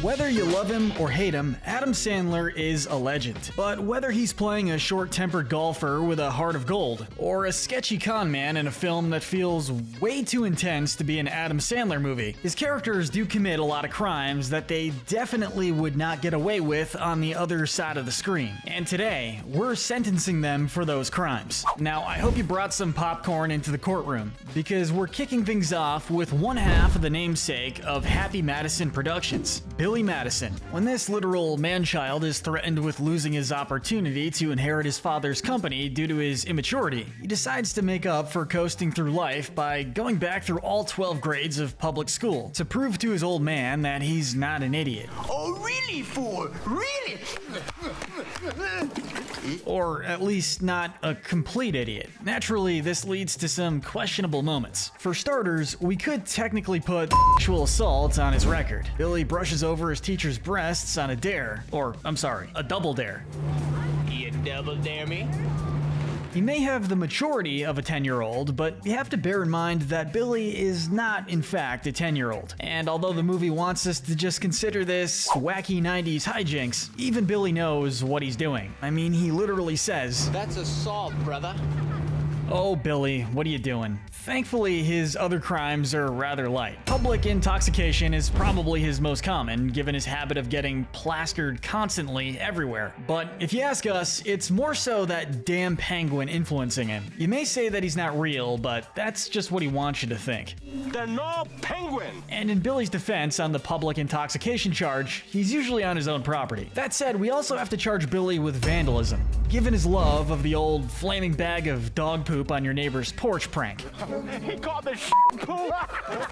Whether you love him or hate him, Adam Sandler is a legend. But whether he's playing a short-tempered golfer with a heart of gold, or a sketchy con man in a film that feels way too intense to be an Adam Sandler movie, his characters do commit a lot of crimes that they definitely would not get away with on the other side of the screen. And today, we're sentencing them for those crimes. Now, I hope you brought some popcorn into the courtroom, because we're kicking things off with one half of the namesake of Happy Madison Productions, Billy Madison. When this literal man-child is threatened with losing his opportunity to inherit his father's company due to his immaturity, he decides to make up for coasting through life by going back through all 12 grades of public school to prove to his old man that he's not an idiot. Oh, really, fool? Really? Or at least not a complete idiot. Naturally, this leads to some questionable moments. For starters, we could technically put sexual assault on his record. Billy brushes over his teacher's breasts on a dare, or I'm sorry, a double dare. You double dare me? He may have the maturity of a 10-year-old, but you have to bear in mind that Billy is not, in fact, a 10-year-old. And although the movie wants us to just consider this wacky 90s hijinks, even Billy knows what he's doing. I mean, he literally says, "That's assault, brother." "Oh, Billy, what are you doing?" Thankfully, his other crimes are rather light. Public intoxication is probably his most common, given his habit of getting plastered constantly everywhere. But if you ask us, it's more so that damn penguin influencing him. You may say that he's not real, but that's just what he wants you to think. They're no penguin! And in Billy's defense on the public intoxication charge, he's usually on his own property. That said, we also have to charge Billy with vandalism, given his love of the old flaming bag of dog poop on your neighbor's porch prank. He called the poop!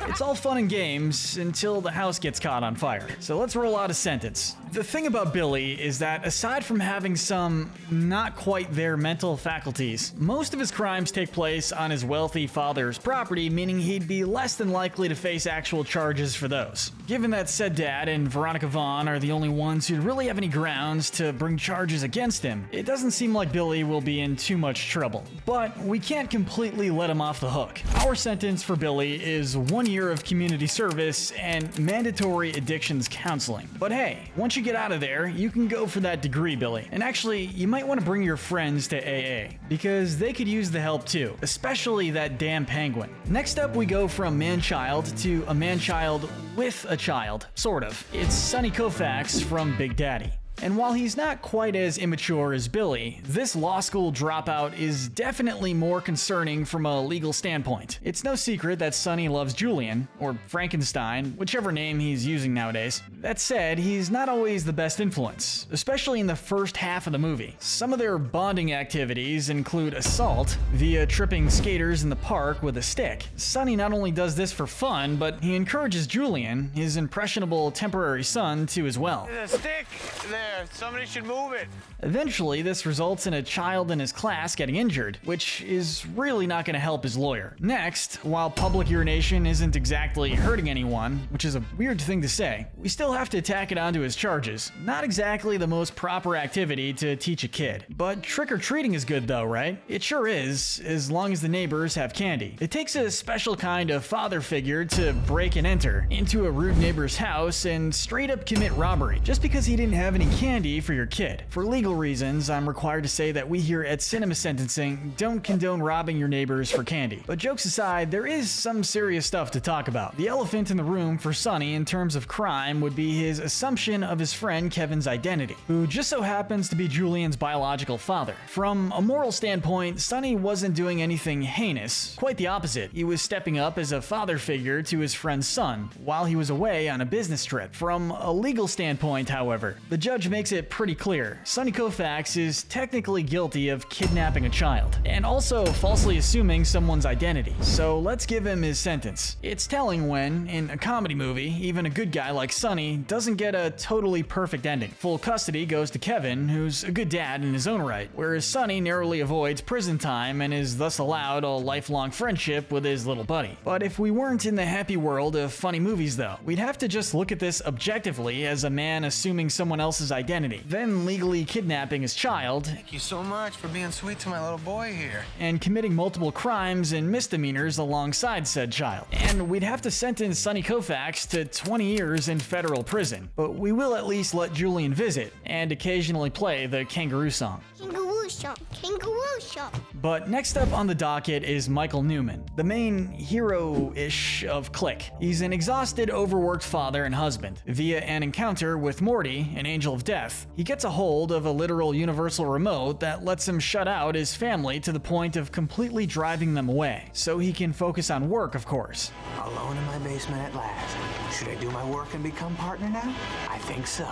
It's all fun and games until the house gets caught on fire. So let's roll out a sentence. The thing about Billy is that aside from having some not quite there mental faculties, most of his crimes take place on his wealthy father's property, meaning he'd be less than likely to face actual charges for those. Given that said dad and Veronica Vaughn are the only ones who really have any grounds to bring charges against him, it doesn't seem like Billy will be in too much trouble. But we can't completely let him off the hook. Our sentence for Billy is 1 year of community service and mandatory addictions counseling. But hey, once you get out of there, you can go for that degree, Billy. And actually, you might want to bring your friends to AA, because they could use the help too, especially that damn penguin. Next up, we go from man-child to a man-child with a child, sort of. It's Sonny Kovacs from Big Daddy. And while he's not quite as immature as Billy, this law school dropout is definitely more concerning from a legal standpoint. It's no secret that Sonny loves Julian, or Frankenstein, whichever name he's using nowadays. That said, he's not always the best influence, especially in the first half of the movie. Some of their bonding activities include assault via tripping skaters in the park with a stick. Sonny not only does this for fun, but he encourages Julian, his impressionable temporary son, to as well. There's a stick there. Somebody should move it. Eventually, this results in a child in his class getting injured, which is really not going to help his lawyer. Next, while public urination isn't exactly hurting anyone, which is a weird thing to say, we still have to tack it onto his charges. Not exactly the most proper activity to teach a kid. But trick-or-treating is good though, right? It sure is, as long as the neighbors have candy. It takes a special kind of father figure to break and enter into a rude neighbor's house and straight up commit robbery, just because he didn't have any candy for your kid. For legal reasons, I'm required to say that we here at CinemaSentencing don't condone robbing your neighbors for candy. But jokes aside, there is some serious stuff to talk about. The elephant in the room for Sonny in terms of crime would be his assumption of his friend Kevin's identity, who just so happens to be Julian's biological father. From a moral standpoint, Sonny wasn't doing anything heinous. Quite the opposite. He was stepping up as a father figure to his friend's son while he was away on a business trip. From a legal standpoint, however, the judge makes it pretty clear. Sonny Kovacs is technically guilty of kidnapping a child, and also falsely assuming someone's identity. So let's give him his sentence. It's telling when, in a comedy movie, even a good guy like Sonny doesn't get a totally perfect ending. Full custody goes to Kevin, who's a good dad in his own right, whereas Sonny narrowly avoids prison time and is thus allowed a lifelong friendship with his little buddy. But if we weren't in the happy world of funny movies though, we'd have to just look at this objectively as a man assuming someone else's identity, then legally kidnapping his child, Thank you so much for being sweet to my little boy here. and committing multiple crimes and misdemeanors alongside said child. And we'd have to sentence Sonny Kovacs to 20 years in federal prison, but we will at least let Julian visit and occasionally play the kangaroo song. Kangaroo shop, kangaroo shop. But next up on the docket is Michael Newman, the main hero-ish of Click. He's an exhausted, overworked father and husband. Via an encounter with Morty, an angel of death, he gets a hold of a literal universal remote that lets him shut out his family to the point of completely driving them away, so he can focus on work, of course. Alone in my basement at last. Should I do my work and become partner now? I think so.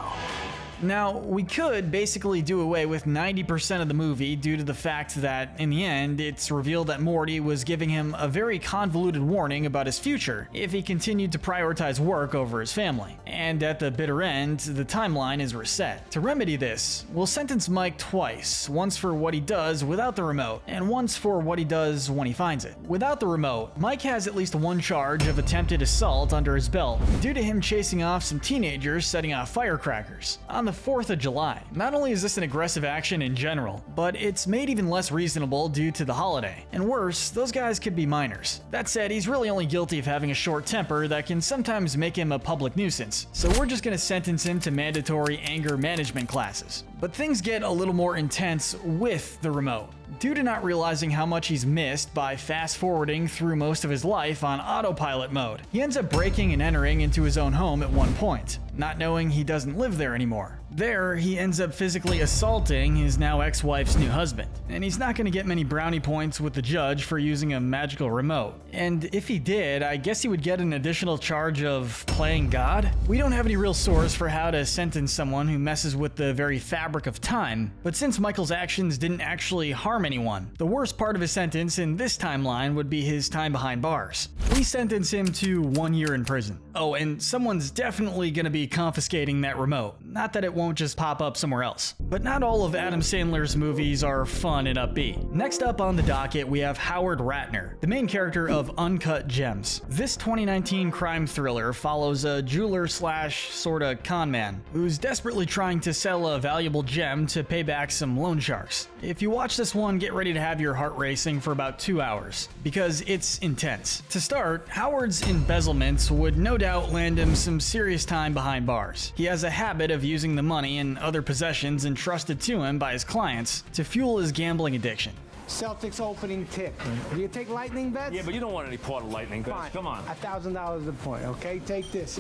Now, we could basically do away with 90% of the movie due to the fact that, in the end, it's revealed that Morty was giving him a very convoluted warning about his future if he continued to prioritize work over his family. And at the bitter end, the timeline is reset. To remedy this, we'll sentence Mike twice, once for what he does without the remote, and once for what he does when he finds it. Without the remote, Mike has at least one charge of attempted assault under his belt due to him chasing off some teenagers setting off firecrackers on the 4th of July. Not only is this an aggressive action in general, but it's made even less reasonable due to the holiday. And worse, those guys could be minors. That said, he's really only guilty of having a short temper that can sometimes make him a public nuisance, so we're just gonna sentence him to mandatory anger management classes. But things get a little more intense with the remote. Due to not realizing how much he's missed by fast-forwarding through most of his life on autopilot mode, he ends up breaking and entering into his own home at one point, not knowing he doesn't live there anymore. There, he ends up physically assaulting his now ex-wife's new husband, and he's not going to get many brownie points with the judge for using a magical remote. And if he did, I guess he would get an additional charge of playing God? We don't have any real source for how to sentence someone who messes with the very fabric of time, but since Michael's actions didn't actually harm anyone, the worst part of his sentence in this timeline would be his time behind bars. We sentence him to 1 year in prison. Oh, and someone's definitely going to be confiscating that remote. Not that it won't just pop up somewhere else. But not all of Adam Sandler's movies are fun and upbeat. Next up on the docket, we have Howard Ratner, the main character of Uncut Gems. This 2019 crime thriller follows a jeweler slash sorta con man who's desperately trying to sell a valuable gem to pay back some loan sharks. If you watch this one, get ready to have your heart racing for about 2 hours, because it's intense. To start, Howard's embezzlements would no doubt land him some serious time behind bars. He has a habit of using the money and other possessions entrusted to him by his clients to fuel his gambling addiction. Celtics opening tip. Do you take lightning bets? Yeah, but you don't want any part of lightning bets. Fine. Come on. $1,000 a point, okay? Take this.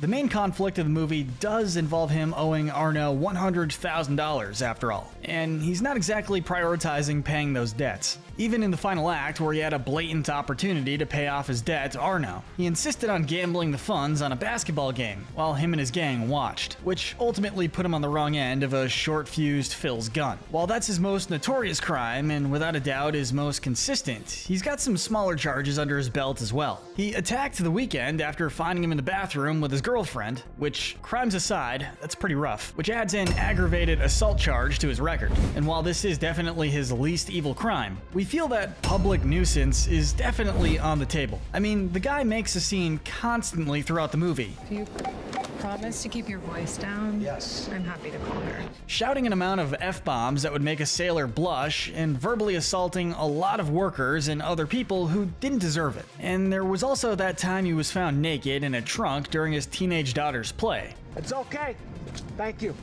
The main conflict of the movie does involve him owing Arno $100,000 after all, and he's not exactly prioritizing paying those debts. Even in the final act, where he had a blatant opportunity to pay off his debt to Arno, he insisted on gambling the funds on a basketball game while him and his gang watched, which ultimately put him on the wrong end of a short-fused Phil's gun. While that's his most notorious crime, and without a doubt his most consistent, he's got some smaller charges under his belt as well. He attacked The Weeknd after finding him in the bathroom with his girlfriend, which, crimes aside, that's pretty rough, which adds an aggravated assault charge to his record. And while this is definitely his least evil crime, we feel that public nuisance is definitely on the table. I mean, the guy makes a scene constantly throughout the movie. Do you promise to keep your voice down? Yes. I'm happy to call her. Shouting an amount of F-bombs that would make a sailor blush and verbally assaulting a lot of workers and other people who didn't deserve it. And there was also that time he was found naked in a trunk during his teenage daughter's play. It's okay. Thank you.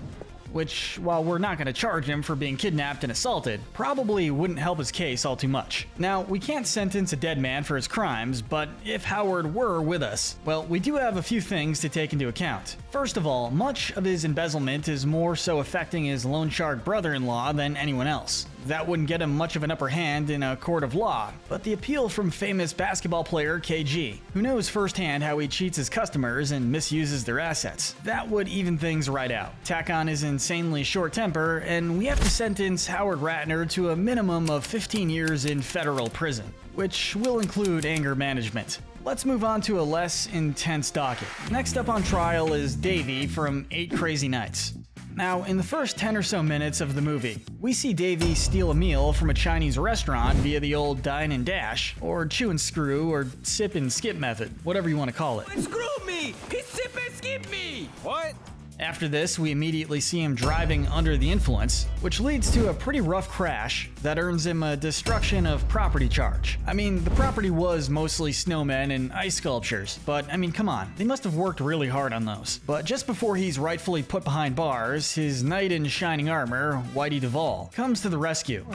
Which, while we're not going to charge him for being kidnapped and assaulted, probably wouldn't help his case all too much. Now, we can't sentence a dead man for his crimes, but if Howard were with us, well, we do have a few things to take into account. First of all, much of his embezzlement is more so affecting his loan shark brother-in-law than anyone else. That wouldn't get him much of an upper hand in a court of law, but the appeal from famous basketball player KG, who knows firsthand how he cheats his customers and misuses their assets, that would even things right out. Tack on his insanely short temper, and we have to sentence Howard Ratner to a minimum of 15 years in federal prison, which will include anger management. Let's move on to a less intense docket. Next up on trial is Davey from 8 Crazy Nights. Now, in the first 10 or so minutes of the movie, we see Davey steal a meal from a Chinese restaurant via the old dine and dash, or chew and screw, or sip and skip method, whatever you want to call it. Screw me! He sip and skip me! What? After this, we immediately see him driving under the influence, which leads to a pretty rough crash that earns him a destruction of property charge. I mean, the property was mostly snowmen and ice sculptures, but I mean, come on, they must have worked really hard on those. But just before he's rightfully put behind bars, his knight in shining armor, Whitey Duvall, comes to the rescue.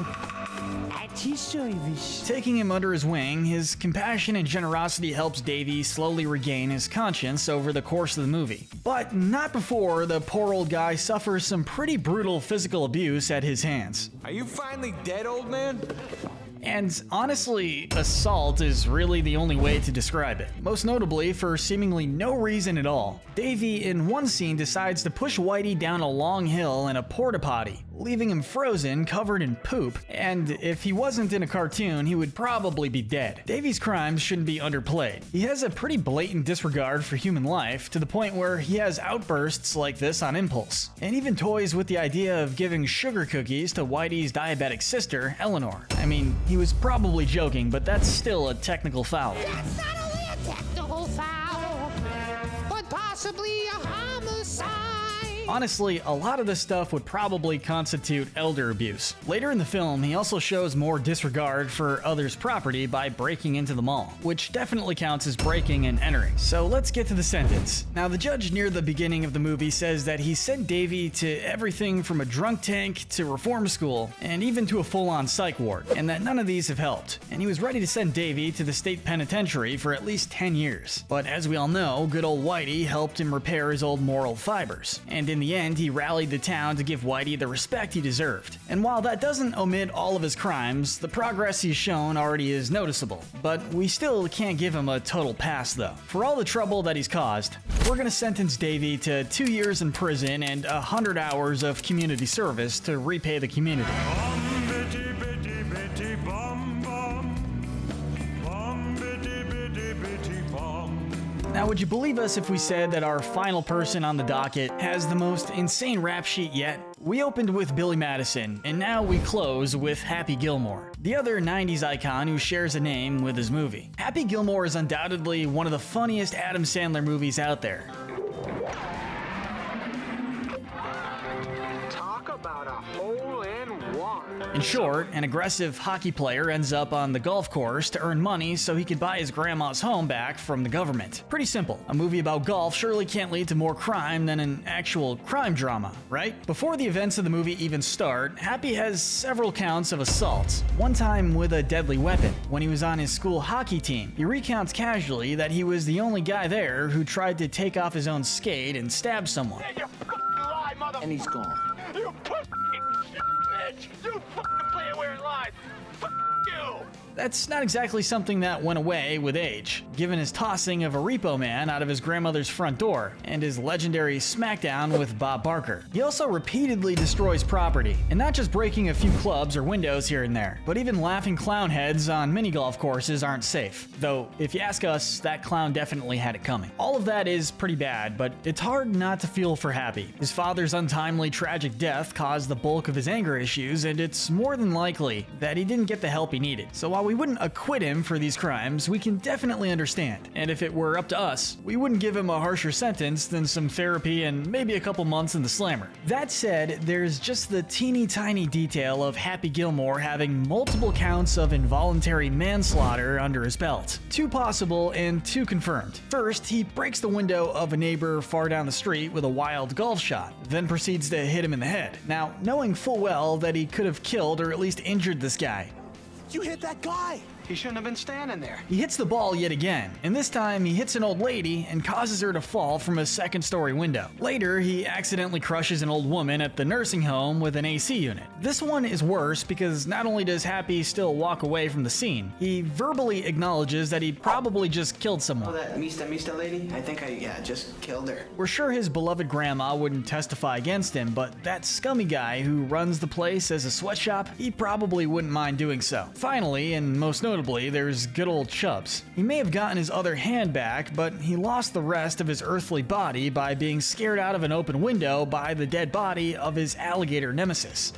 Taking him under his wing, his compassion and generosity helps Davey slowly regain his conscience over the course of the movie. But not before the poor old guy suffers some pretty brutal physical abuse at his hands. Are you finally dead, old man? And honestly, assault is really the only way to describe it. Most notably for seemingly no reason at all. Davey in one scene decides to push Whitey down a long hill in a porta potty, leaving him frozen, covered in poop, and if he wasn't in a cartoon, he would probably be dead. Davey's crimes shouldn't be underplayed. He has a pretty blatant disregard for human life, to the point where he has outbursts like this on impulse, and even toys with the idea of giving sugar cookies to Whitey's diabetic sister, Eleanor. I mean, he was probably joking, but that's still a technical foul. That's not only a technical foul, but possibly a homicide. Honestly, a lot of this stuff would probably constitute elder abuse. Later in the film, he also shows more disregard for others' property by breaking into the mall, which definitely counts as breaking and entering. So let's get to the sentence. Now, the judge near the beginning of the movie says that he sent Davey to everything from a drunk tank to reform school, and even to a full-on psych ward, and that none of these have helped. And he was ready to send Davey to the state penitentiary for at least 10 years. But as we all know, good old Whitey helped him repair his old moral fibers, and in the end, he rallied the town to give Whitey the respect he deserved. And while that doesn't omit all of his crimes, the progress he's shown already is noticeable. But we still can't give him a total pass though. For all the trouble that he's caused, we're gonna sentence Davey to 2 years in prison and 100 hours of community service to repay the community. Now, would you believe us if we said that our final person on the docket has the most insane rap sheet yet? We opened with Billy Madison, and now we close with Happy Gilmore, the other 90s icon who shares a name with his movie. Happy Gilmore is undoubtedly one of the funniest Adam Sandler movies out there. Talk about a hole-in-one. In short, an aggressive hockey player ends up on the golf course to earn money so he could buy his grandma's home back from the government. Pretty simple. A movie about golf surely can't lead to more crime than an actual crime drama, right? Before the events of the movie even start, Happy has several counts of assault. One time with a deadly weapon. When he was on his school hockey team, he recounts casually that he was the only guy there who tried to take off his own skate and stab someone. Hey, you fucking lie, mother... And he's gone. You pussy bitch! You fucking play it where it lies! Fuck you! That's not exactly something that went away with age, given his tossing of a repo man out of his grandmother's front door, and his legendary smackdown with Bob Barker. He also repeatedly destroys property, and not just breaking a few clubs or windows here and there, but even laughing clown heads on mini golf courses aren't safe. Though, if you ask us, that clown definitely had it coming. All of that is pretty bad, but it's hard not to feel for Happy. His father's untimely tragic death caused the bulk of his anger issues, and it's more than likely that he didn't get the help he needed. So while we wouldn't acquit him for these crimes, we can definitely understand. And if it were up to us, we wouldn't give him a harsher sentence than some therapy and maybe a couple months in the slammer. That said, there's just the teeny tiny detail of Happy Gilmore having multiple counts of involuntary manslaughter under his belt. 2 possible and 2 confirmed. First, he breaks the window of a neighbor far down the street with a wild golf shot, then proceeds to hit him in the head. Now, knowing full well that he could have killed or at least injured this guy. You hit that guy. He shouldn't have been standing there. He hits the ball yet again, and this time he hits an old lady and causes her to fall from a 2nd-story window. Later, he accidentally crushes an old woman at the nursing home with an AC unit. This one is worse because not only does Happy still walk away from the scene, he verbally acknowledges that he probably just killed someone. Oh, that Mista lady? I think I just killed her. We're sure his beloved grandma wouldn't testify against him, but that scummy guy who runs the place as a sweatshop, he probably wouldn't mind doing so. Finally, and most notably, there's good old Chubbs. He may have gotten his other hand back, but he lost the rest of his earthly body by being scared out of an open window by the dead body of his alligator nemesis.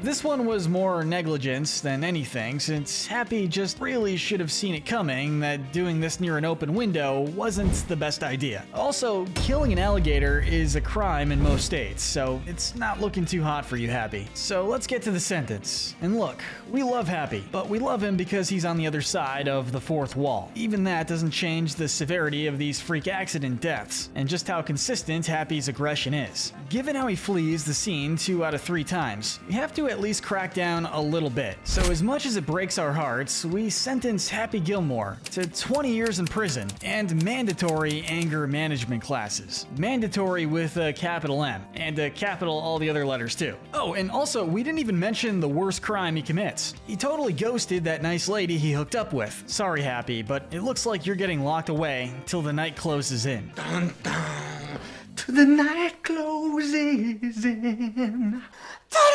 This one was more negligence than anything, since Happy just really should have seen it coming that doing this near an open window wasn't the best idea. Also, killing an alligator is a crime in most states, so it's not looking too hot for you, Happy. So let's get to the sentence. And look, we love Happy, but we love him because he's on the other side of the fourth wall. Even that doesn't change the severity of these freak accident deaths, and just how consistent Happy's aggression is. Given how he flees the scene 2 out of 3 times, we have to at least crack down a little bit. So as much as it breaks our hearts, we sentence Happy Gilmore to 20 years in prison and mandatory anger management classes. Mandatory with a capital M, and a capital all the other letters too. Oh, and also, we didn't even mention the worst crime he commits. He totally ghosted that nice lady he hooked up with. Sorry, Happy, but it looks like you're getting locked away till the night closes in. Dun, dun, till the night closes in. Dun,